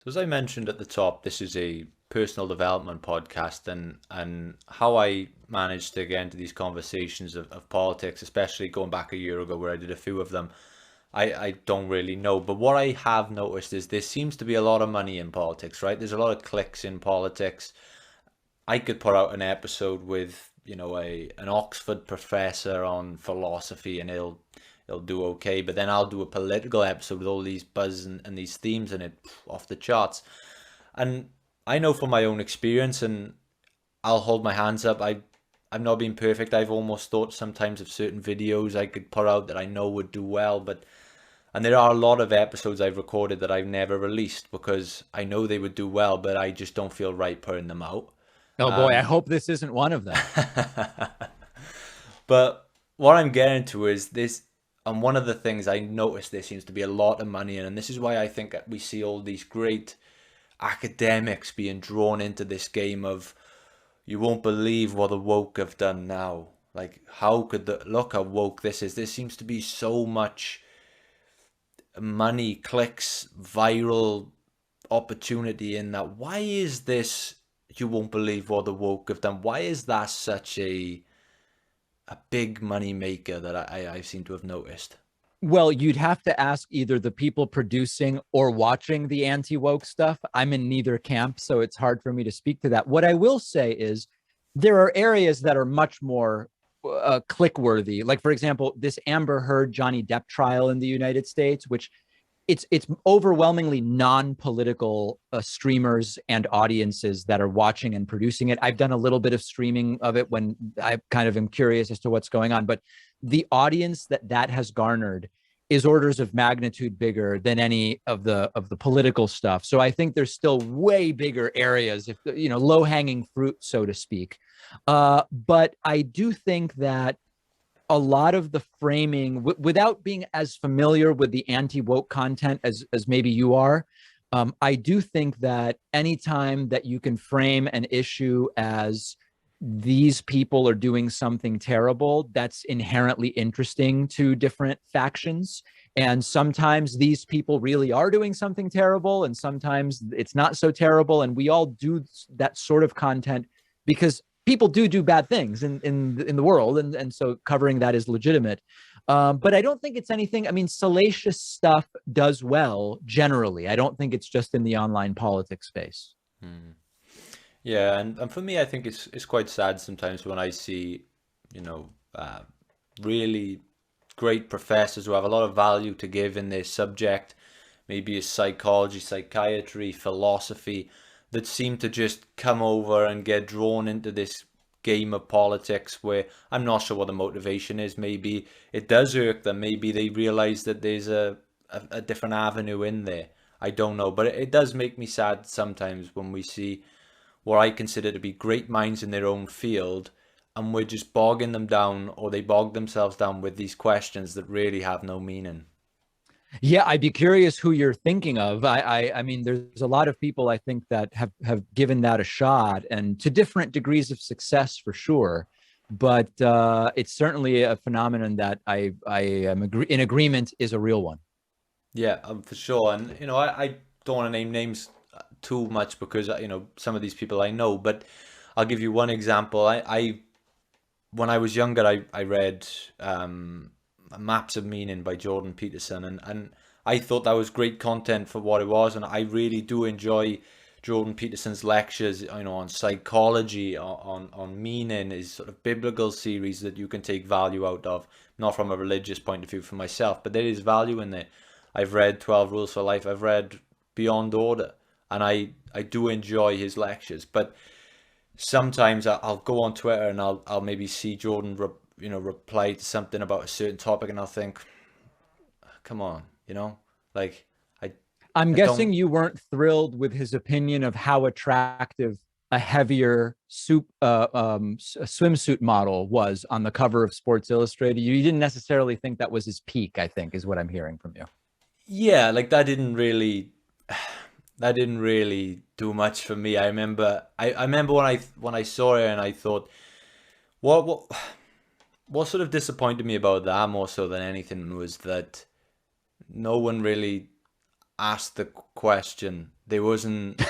So as I mentioned at the top, this is a personal development podcast, and how I managed to get into these conversations of politics, especially going back a year ago where I did a few of them, I don't really know. But what I have noticed is there seems to be a lot of money in politics, right? There's a lot of clicks in politics. I could put out an episode with, a an Oxford professor on philosophy and he'll do okay, but then I'll do a political episode with all these buzz and these themes in it off the charts. And I know from my own experience, and I'll hold my hands up. I've not been perfect. I've almost thought sometimes of certain videos I could put out that I know would do well, but and there are a lot of episodes I've recorded that I've never released because I know they would do well, but I just don't feel right putting them out. Oh boy, I Um, hope this isn't one of them. but what I'm getting to is this, and one of the things I noticed there seems to be a lot of money in, and this is why I think we see all these great academics being drawn into this game of you won't believe what the woke have done now. Like, how could the look how woke this is? There seems to be so much money, clicks, viral opportunity in that. Why is this? You won't believe what the woke have done. Why is that such a big money maker that I seem to have noticed? Well, you'd have to ask either the people producing or watching the anti woke stuff. I'm in neither camp, so it's hard for me to speak to that. What I will say is there are areas that are much more click worthy. Like, for example, this Amber Heard Johnny Depp trial in the United States, which it's overwhelmingly non-political streamers and audiences that are watching and producing it. I've done a little bit of streaming of it when I kind of am curious as to what's going on, but the audience that has garnered is orders of magnitude bigger than any of the political stuff. So I think there's still way bigger areas, if low hanging fruit, so to speak. But I do think that a lot of the framing, without being as familiar with the anti woke content as maybe you are, I do think that anytime that you can frame an issue as these people are doing something terrible, that's inherently interesting to different factions. And sometimes these people really are doing something terrible, and sometimes it's not so terrible. And we all do that sort of content because people do bad things in the world, and so covering that is legitimate. But I don't think it's anything. I mean, salacious stuff does well generally. I don't think it's just in the online politics space. Hmm. Yeah, and for me, I think it's quite sad sometimes when I see, you know, uh, really great professors who have a lot of value to give in their subject, maybe it's psychology, psychiatry, philosophy, that seem to just come over and get drawn into this game of politics where I'm not sure what the motivation is. Maybe it does irk them. Maybe they realize that there's a different avenue in there. I don't know, but it does make me sad sometimes when we see what I consider to be great minds in their own field, and we're just bogging them down, or they bog themselves down with these questions that really have no meaning. Yeah, I'd be curious who you're thinking of. I mean, there's a lot of people I think that have given that a shot, and to different degrees of success for sure. But it's certainly a phenomenon that I am in agreement is a real one. Yeah, for sure. And I don't want to name names too much because some of these people I know, but I'll give you one example. I when I was younger, I read Maps of Meaning by Jordan Peterson, and I thought that was great content for what it was, and I really do enjoy Jordan Peterson's lectures, on psychology, on meaning, his sort of biblical series that you can take value out of, not from a religious point of view for myself, but there is value in there. I've read 12 Rules for Life, I've read Beyond Order, and I do enjoy his lectures, but sometimes I'll go on Twitter and I'll maybe see Jordan reply to something about a certain topic, and I'll think, come on, like I I'm I don't. guessing you weren't thrilled with his opinion of how attractive a heavier swimsuit model was on the cover of Sports Illustrated. You didn't necessarily think that was his peak, I think, is what I'm hearing from you. Yeah, like that didn't really do much for me. I remember when I saw it and I thought, what sort of disappointed me about that more so than anything was that no one really. asked the question. There wasn't.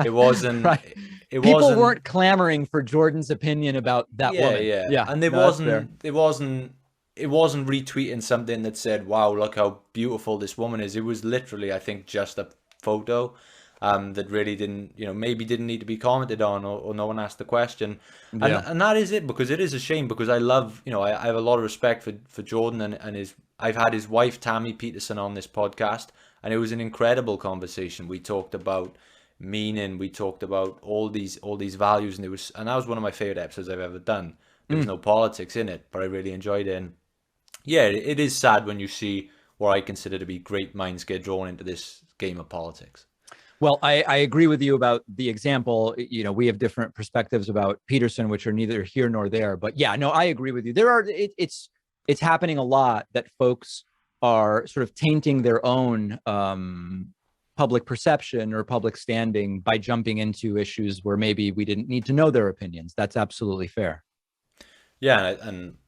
It wasn't. Right. It People wasn't. weren't clamoring for Jordan's opinion about that Yeah, woman. yeah. Yeah, And there no, that's fair. wasn't. It wasn't. It wasn't retweeting something that said, "Wow, look how beautiful this woman is." It was literally, I think, just a photo that really didn't, maybe didn't need to be commented on, or no one asked the question. And Yeah. and that is it, because it is a shame, because I love, I have a lot of respect for Jordan and his. I've had his wife Tammy Peterson on this podcast, and it was an incredible conversation. We talked about meaning, we talked about all these values, and that was one of my favorite episodes I've ever done. There was no politics in it, but I really enjoyed it. And yeah, it is sad when you see what I consider to be great minds get drawn into this game of politics. Well, I agree with you about the example. We have different perspectives about Peterson, which are neither here nor there. But yeah, no, I agree with you. It's happening a lot that folks are sort of tainting their own public perception or public standing by jumping into issues where maybe we didn't need to know their opinions. That's absolutely fair. Yeah, and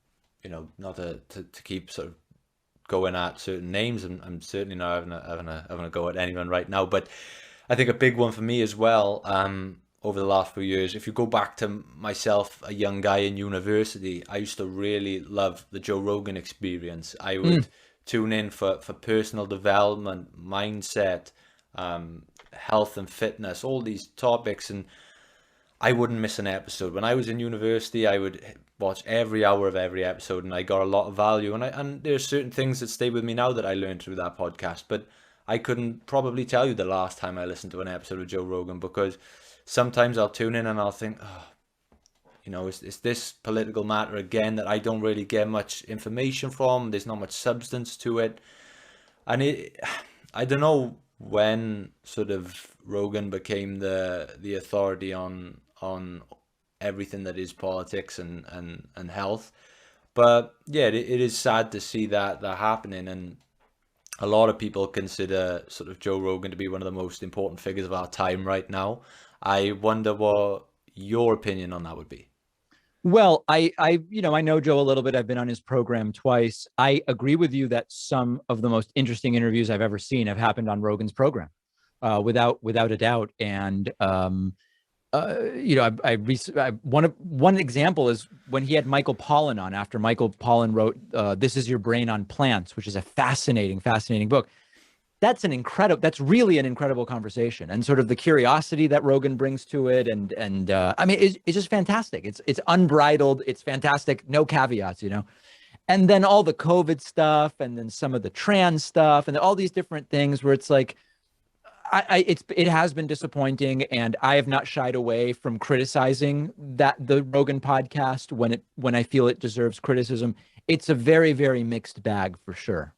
not to keep sort of going at certain names, and I'm certainly not having a go at anyone right now, but I think a big one for me as well, over the last few years, if you go back to myself, a young guy in university, I used to really love the Joe Rogan experience. I would tune in for personal development, mindset, health and fitness, all these topics, and I wouldn't miss an episode. When I was in university, I would watch every hour of every episode, and I got a lot of value. And there's certain things that stay with me now that I learned through that podcast. But I couldn't probably tell you the last time I listened to an episode of Joe Rogan, because sometimes I'll tune in and I'll think, is this political matter again that I don't really get much information from? There's not much substance to it. And I don't know when sort of Rogan became the authority on everything that is politics and health. But yeah, it is sad to see that happening. And a lot of people consider sort of Joe Rogan to be one of the most important figures of our time right now. I wonder what your opinion on that would be. Well, I know Joe a little bit. I've been on his program twice. I agree with you that some of the most interesting interviews I've ever seen have happened on Rogan's program, without a doubt. And one example is when he had Michael Pollan on, after Michael Pollan wrote "This Is Your Brain on Plants," which is a fascinating book. That's really an incredible conversation, and sort of the curiosity that Rogan brings to it. And I mean, it's just fantastic. It's unbridled. It's fantastic. No caveats, and then all the COVID stuff, and then some of the trans stuff, and all these different things where it's like, it has been disappointing, and I have not shied away from criticizing the Rogan podcast when I feel it deserves criticism. It's a very, very mixed bag for sure.